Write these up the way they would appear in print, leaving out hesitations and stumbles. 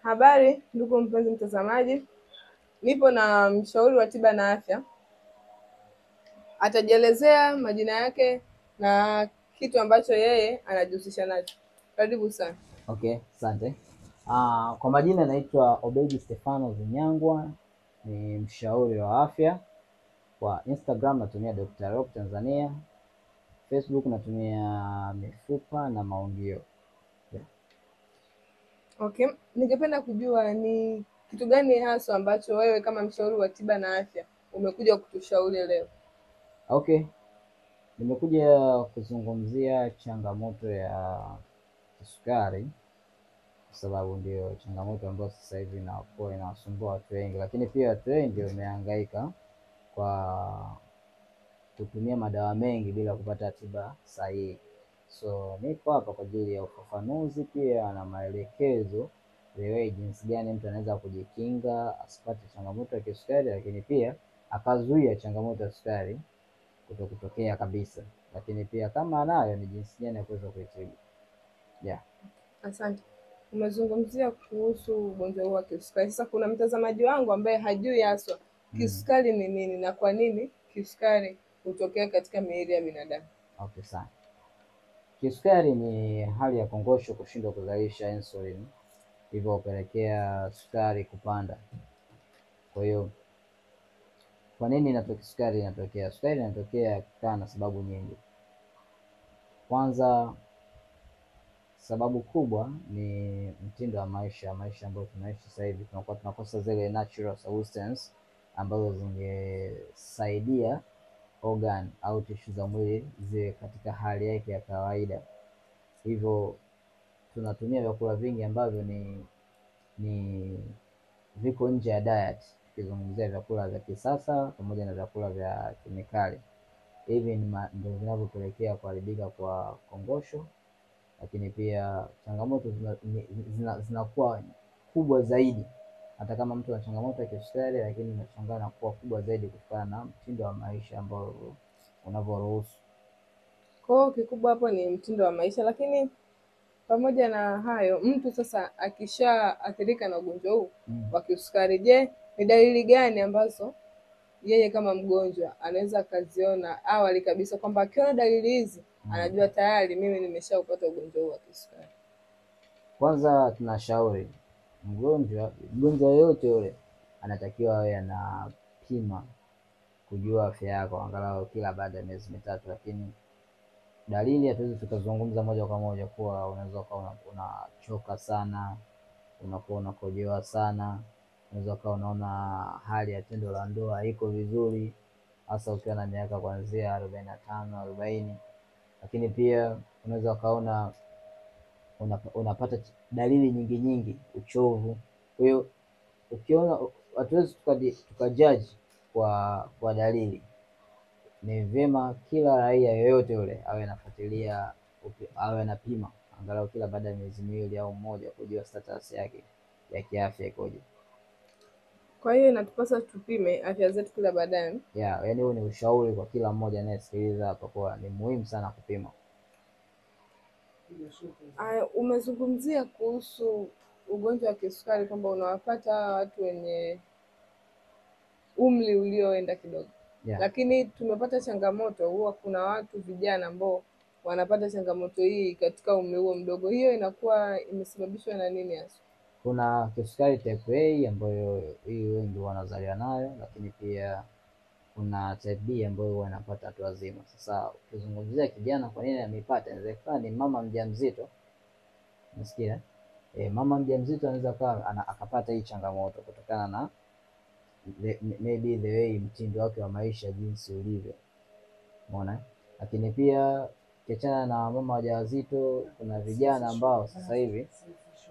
Habari ndugu mpenzi mtazamaji, nipo na mshauri wa tiba na afya. Atajielezea majina yake na kitu ambacho yeye anajihusisha nacho. Karibu sana. Okay, asante. Kwa majina naitwa Obedi Stefano Zinyangwa, ni mshauri wa afya. Kwa Instagram natumia Dr. Rob Tanzania, Facebook natumia Mifupa na Maungio. Okay, ningependa kujua ni kitu gani hasa ambacho wewe kama mshauri wa tiba na afya umekuja kutushauri leo? Okay, nimekuja kuzungumzia changamoto ya kisukari kwa sababu ndio changamoto ambayo sasa hivi inakuwa inawasumbua watu wengi, lakini pia watu wengi wamehangaika kwa kutumia madawa mengi bila kupata tiba sahihi. So niko hapa kwa ajili ya ufafanuzi pia na maelekezo the jinsi gani mtu anaweza kujikinga asipate changamoto ya kisukari, lakini pia akazuia changamoto ya sukari kutokea kabisa, lakini pia kama anayo ni jinsi gani ya kuweza kuitibu. Asante. Umezungumzia kuhusu ugonjwa huu wa kisukari. Sasa kuna mtazamaji wangu ambaye hajui haswa kisukari ni nini na kwa nini kisukari hutokea katika miili ya binadamu. Okay, sana. Kisukari ni hali ya kongosho kushindwa kuzalisha insulin, hivyo hupelekea sukari kupanda. Kwa hiyo kwa nini inatokea sukari inatokea? Sukari inatokea kutokana na sababu nyingi. Kwanza, sababu kubwa ni mtindo wa maisha ambayo tunaishi sasa hivi. Tunakuwa tunakosa zile natural substance ambazo zingesaidia organ au tishu za mwili ziwe katika hali yake ya kawaida. Hivyo tunatumia vyakula vingi ambavyo ni viko nje ya diet, tukizungumzia vyakula vya kisasa pamoja na vyakula vya kemikali. Hivi ndio vinavyopelekea kuharibika kwa kongosho, lakini pia changamoto zinakuwa kubwa zaidi. Hata kama mtu ana changamoto ya kisukari, lakini inashangaa na kuwa kubwa zaidi kutokana na mtindo wa maisha ambao unavyoruhusu. Kwa hiyo kikubwa hapo ni mtindo wa maisha. Lakini pamoja na hayo, mtu sasa akishaathirika na ugonjwa huu wa kisukari, je, ni dalili gani ambazo yeye kama mgonjwa anaweza akaziona awali kabisa kwamba akiona dalili hizi anajua tayari mimi nimeshaupata ugonjwa huu wa kisukari? Kwanza tunashauri mgonjwa yoyote yule anatakiwa awe anapima kujua afya yako angalau kila baada ya miezi mitatu. Lakini dalili hatuwezi tukazungumza moja kwa moja kuwa unaweza ukawa unachoka sana, unakuwa unakojoa sana, unaweza ukawa unaona hali ya tendo la ndoa haiko vizuri, hasa ukiwa na miaka kuanzia 45 40. Lakini pia unaweza ukaona unapata dalili nyingi, uchovu. Kwa hiyo ukiona, hatuwezi tukajudge kwa dalili. Ni vyema kila raia yoyote yule awe anafuatilia, awe anapima angalau kila baada ya miezi miwili au mmoja kujua status yake ya kiafya ikoje. Kwa hiyo inatupasa tupime afya zetu kila baadaye. Yaani huo ni ushauri kwa kila mmoja anayesikiliza hapa, kwa ni muhimu sana kupima. Umezungumzia kuhusu ugonjwa wa kisukari kwamba unawapata watu wenye umri ulioenda kidogo. Lakini tumepata changamoto, huwa kuna watu vijana ambao wanapata changamoto hii katika umri huo mdogo. Hiyo inakuwa imesababishwa na nini hasa? Kuna kisukari type A ambayo hii wengi wanazaliwa nayo, lakini pia kuna type B ambayo wanapata watu wazima. Sasa ukizungumzia kijana kwa nini ameipata, inawezekana ni mama mjamzito. Unasikia? Mama mjamzito anaweza akapata hii changamoto kutokana na maybe the way mtindo wake wa maisha jinsi ulivyo. Umeona? Lakini pia kiachana na mama wajawazito, kuna vijana ambao sasa hivi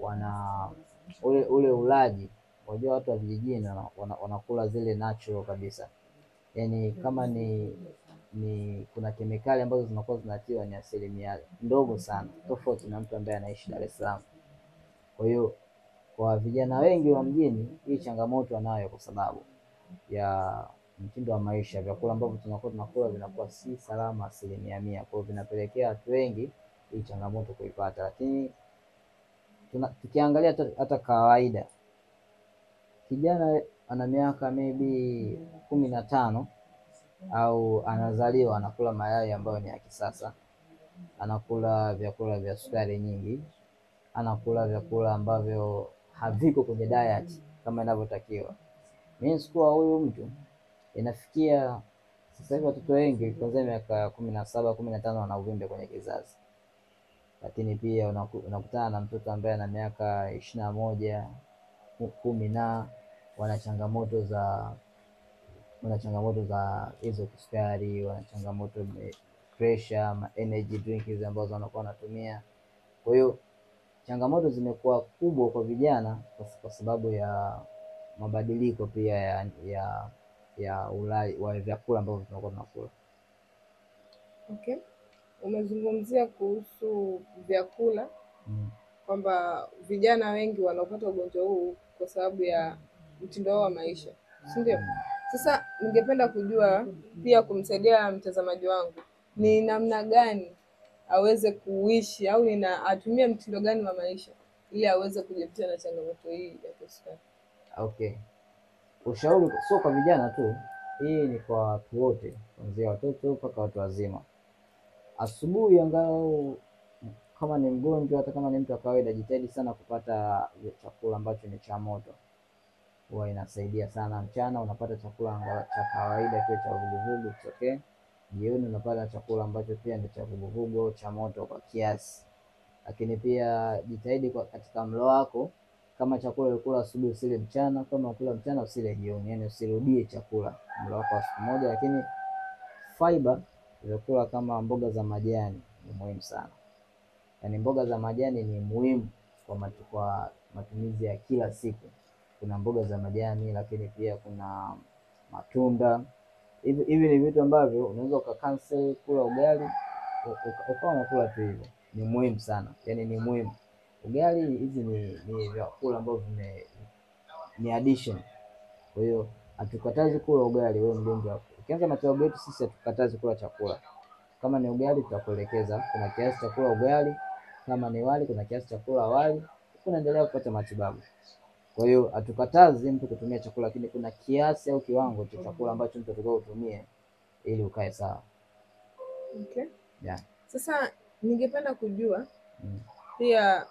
wana ule ulaji. Unajua watu wa vijijini wanakula zile natural kabisa. Yaani kama ni kuna kemikali ambazo zinakuwa zinatiwa ni asilimia ndogo sana, tofauti na mtu ambaye anaishi Dar es Salaam. Kwa hiyo kwa vijana wengi wa mjini hii changamoto anayo kwa sababu ya mtindo wa maisha. Vyakula ambavyo tunakuwa tunakula vinakuwa si salama 100%. Kwa hiyo vinapelekea watu wengi hii changamoto kuipata. Lakini tukiangalia hata kawaida, kijana ana miaka maybe 15 au anazaliwa anakula mayai ambayo ni ya kisasa, anakula vyakula vya sukari nyingi, anakula vyakula ambavyo haviko kwenye diet kama inavyotakiwa. Means kuwa huyu mtu inafikia sasa hivi watoto wengi kuanzia miaka 17, 15 wana uvimbe kwenye kizazi. Lakini pia unakutana na mtoto ambaye ana miaka 21, 10 na wana changamoto za hizo kisukari, wana changamoto pressure, energy drinks ambazo wanakuwa wanatumia. Kwa hiyo changamoto zimekuwa kubwa kwa vijana kwa sababu ya mabadiliko pia ya ulaji wa vyakula ambavyo tunakuwa tunakula. Okay. Umezungumzia kuhusu vyakula kwamba vijana wengi wanaopata ugonjwa huu kwa sababu ya mtindo wao wa maisha, si ndio? Sasa ningependa kujua pia, kumsaidia mtazamaji wangu, ni namna gani aweze kuishi au atumie mtindo gani wa maisha ili aweze kujiepusha na changamoto hii ya kisukari? Okay. Ushauri sio kwa vijana tu, hii ni kwa watu wote, kuanzia watoto mpaka watu wazima. Asubuhi angalau kama ni mgonjwa, hata kama ni mtu wa kawaida, jitahidi sana kupata chakula ambacho ni cha moto. Huwa inasaidia sana. Mchana unapata chakula cha kawaida tu cha vuguvugu, okay. Jioni unapata chakula ambacho pia ni cha vuguvugu cha moto kwa kiasi. Lakini pia jitahidi katika mlo wako, kama chakula ulikula asubuhi usile mchana, kama ukula mchana usile jioni, yani usirudie chakula mlo wako wa siku moja. Lakini fiber, vyakula kama mboga za majani ni muhimu sana. Yaani mboga za majani ni muhimu kwa matumizi ya kila siku. Kuna mboga za majani, lakini pia kuna matunda. Hivi ni vitu ambavyo unaweza ukacancel kula ugali ukawa unakula tu hivyo. Ni muhimu sana, yaani ni muhimu. Ugali hizi ni vyakula ambavyo ni addition. Kwa hiyo hatukatazi kula ugali wewe mgonjwa. Ukianza matibabu yetu sisi hatukatazi kula chakula. Kama ni ugali tutakuelekeza kuna kiasi cha kula ugali, kama ni wali kuna kiasi cha kula wali, unaendelea kupata matibabu. Kwa hiyo hatukatazi mtu kutumia chakula, lakini kuna kiasi au kiwango cha chakula ambacho mtu atakao utumie ili ukae sawa. Okay. Yeah. Sasa ningependa kujua pia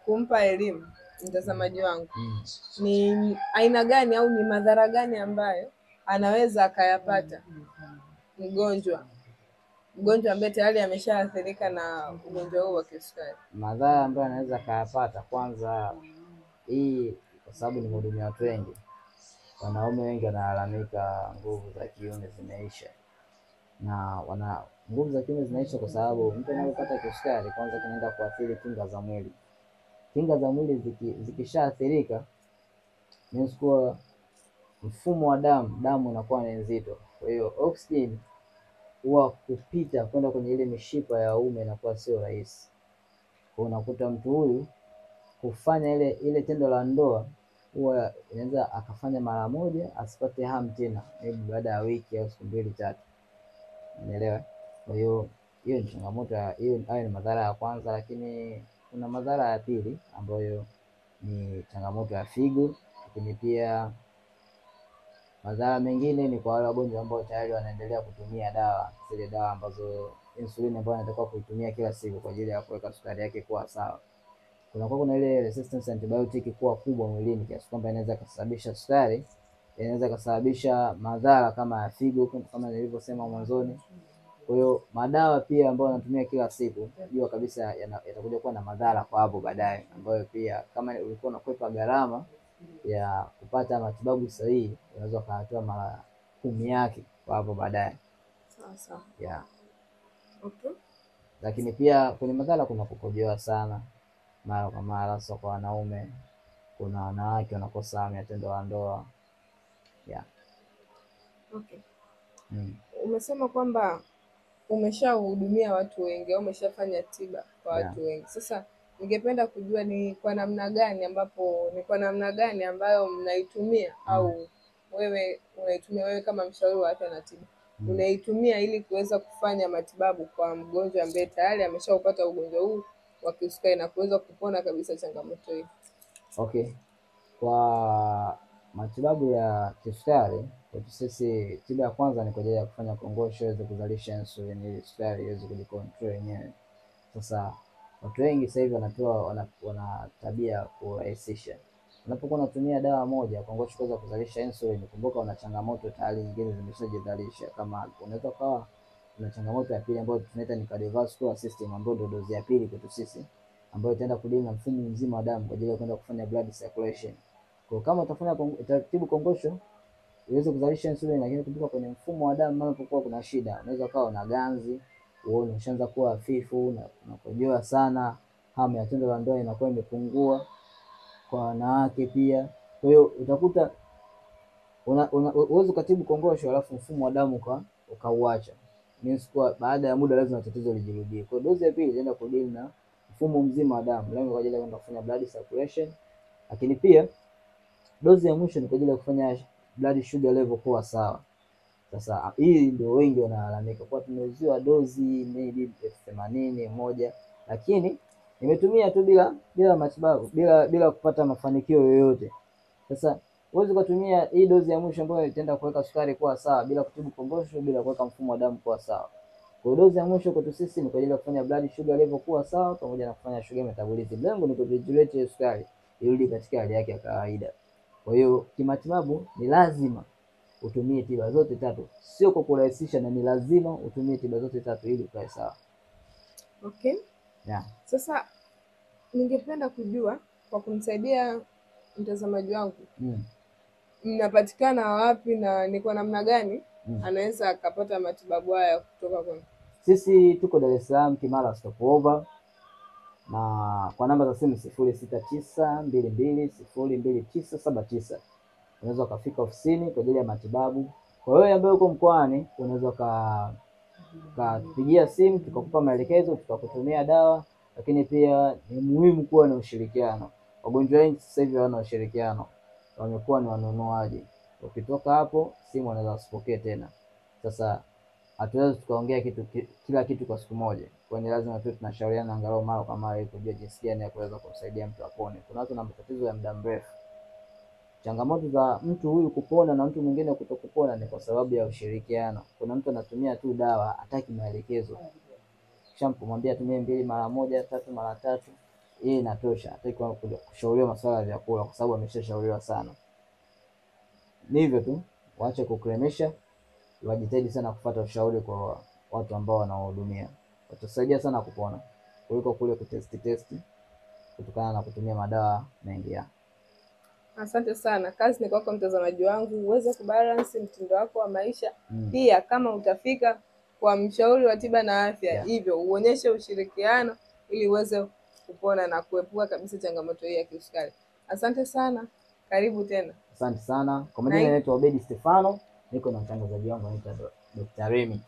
kumpa elimu mtazamaji wangu ni aina gani au ni madhara gani ambayo anaweza akayapata mgonjwa ambaye tayari ameshaathirika na ugonjwa huu wa kisukari. Madhara ambayo anaweza akayapata, kwanza hii kwa sababu nimehudumia watu wengi, wanaume wengi wanalalamika nguvu za kiume zimeisha. Na nguvu za kiume zinaisha kwa sababu mtu anapopata kisukari, kwanza kinaenda kuathiri kinga za mwili. Kinga za mwili zikishaathirika, means kuwa mfumo wa damu inakuwa ni nzito. Kwa hiyo oxygen huwa kupita kwenda kwenye ile mishipa ya uume inakuwa sio rahisi. Kwa unakuta mtu huyu kufanya ile tendo la ndoa huwa inaweza akafanya mara moja asipate hamu tena, maybe baada ya wiki au siku 2-3. Unaelewa? Kwa hiyo ni changamoto hiyo. Hayo ni madhara ya kwanza, lakini kuna madhara ya pili ambayo ni changamoto ya figo. Lakini pia madhara mengine ni kwa wale wagonjwa ambao tayari wanaendelea kutumia zile dawa ambazo insulini ambayo anatakiwa kuitumia kila siku kwa ajili ya kuweka sukari yake kuwa sawa. Kuna ile resistance antibiotic kuwa kubwa mwilini kiasi kwamba inaweza kusababisha sukari, inaweza kusababisha madhara kama ya figo kama nilivyosema mwanzoni. Kwa hiyo madawa pia ambayo anatumia kila siku, jua kabisa yatakuja kuwa na madhara kwa hapo baadaye, ambayo pia kama ulikuwa unakwepa gharama ya kupata matibabu sahihi, unaweza kuatoa mara 10 yake kwa hapo baadaye. Sawa. Yeah. Okay. Lakini pia kwenye madhara kuna kukojoa sana mara kwa mara, sio kwa wanaume. Kuna wanawake wanakosa hamu ya tendo la ndoa. Yeah. Okay. Umesema kwamba umeshahudumia watu wengi au umeshafanya tiba kwa watu wengi. Sasa ningependa kujua ni kwa namna gani ambayo mnaitumia au wewe unaitumia, wewe kama mshauri wa afya na tiba unaitumia ili kuweza kufanya matibabu kwa mgonjwa ambaye tayari ameshaupata ugonjwa huu wa kisukari na kuweza kupona kabisa changamoto hii. Okay. Kwa matibabu ya kisukari kwetu sisi, tiba ya kwanza ni kwa ajili ya kufanya kongosho iweze kuzalisha insulin ili sukari iweze kujicontrol yenyewe. Sasa watu wengi sasa hivi wana tabia ya kurahisisha. Unapokuwa unatumia dawa moja kongosho kuweza kuzalisha insulin, kumbuka una changamoto tayari nyingine zimeshajizalisha. Kama unaweza kawa una changamoto ya pili ambayo tunaita ni cardiovascular system, ambayo ndio dozi ya pili kwetu sisi, ambayo itaenda kudili na mfumo mzima wa damu kwa ajili ya kwenda kufanya blood circulation. Kwa kama utafanya taratibu kongosho iweze kuzalisha insulin, lakini kumbuka kwenye mfumo wa damu unapokuwa kuna shida, unaweza kawa na ganzi, uone ushaanza kuwa hafifu na unakojoa sana, hamu ya tendo la ndoa inakuwa imepungua kwa wanawake pia. Kwa hiyo utakuta uweze kutibu kongosho alafu mfumo wa damu ukauacha. Means kwa baada ya muda lazima tatizo lijirudie. Kwa dozi ya pili inaenda kudili na mfumo mzima wa damu, lengo kwa ajili ya kwenda kufanya blood circulation, lakini pia dozi ya mwisho ni kwa ajili ya kufanya blood sugar level kuwa sawa. Sasa hii ndio wengi wanalalamika kwa tumeuziwa dozi maybe 80 lakini nimetumia tu bila matibabu, bila kupata mafanikio yoyote. Sasa huwezi kutumia hii dozi ya mwisho ambayo itaenda kuweka sukari kuwa sawa bila kutibu kongosho, bila kuweka mfumo wa damu kuwa sawa. Kwa dozi ya mwisho kwetu sisi ni kwa ajili ya kufanya blood sugar level kuwa sawa pamoja na kufanya sugar metabolism. Lengo ni kuregulate sukari irudi katika hali yake ya kawaida. Kwa hiyo kimatibabu ni lazima utumie tiba zote tatu, sio kwa kurahisisha, na ni lazima utumie tiba zote tatu ili ukae sawa. Okay. Yeah. Sasa ningependa kujua kwa kumsaidia mtazamaji wangu, mnapatikana wapi na ni kwa namna gani anaweza akapata matibabu haya kutoka kwenu? Sisi tuko Dar es Salaam Kimara Stopover, na kwa namba za simu 0692202979 unaweza ukafika ofisini kwa ajili ya matibabu. Kwa hiyo ambaye uko mkoani unaweza ukatupigia simu tukakupa maelekezo, tukakutumia dawa. Lakini pia ni muhimu kuwa na ushirikiano. Wagonjwa wengi sasa hivi hawana ushirikiano, wamekuwa ni wanunuaji. Ukitoka hapo simu wanaweza usipokee tena. Sasa hatuwezi tukaongea kila kitu kwa siku moja, kwa hiyo lazima tu tunashauriana angalau mara kwa mara ili kujua jinsi gani ya kuweza kumsaidia mtu apone. Kuna watu na matatizo ya muda mrefu. Changamoto za mtu huyu kupona na mtu mwingine kutokupona ni kwa sababu ya ushirikiano. Kuna mtu anatumia tu dawa, hataki maelekezo. Kisha kumwambia tumie 2 mara moja, 3 mara 3, hii inatosha. Hataki kushauriwa masuala ya vyakula kwa sababu ameshashauriwa sana. Ni hivyo tu, waache kukremesha, wajitahidi sana kufuata ushauri kwa watu ambao wanawahudumia. Watasaidia sana kupona kuliko kule kutesti kutokana na kutumia madawa mengi. Asante sana. Kazi ni kwako mtazamaji wangu, uweze kubalance mtindo wako wa maisha. Pia kama utafika kwa mshauri wa tiba na afya, hivyo uonyeshe ushirikiano ili uweze kupona na kuepuka kabisa changamoto hii ya kisukari. Asante sana. Karibu tena. Asante sana. Kwa majina naitwa Obedi Stefano, niko na mtangazaji wangu anaitwa Dr. Remy.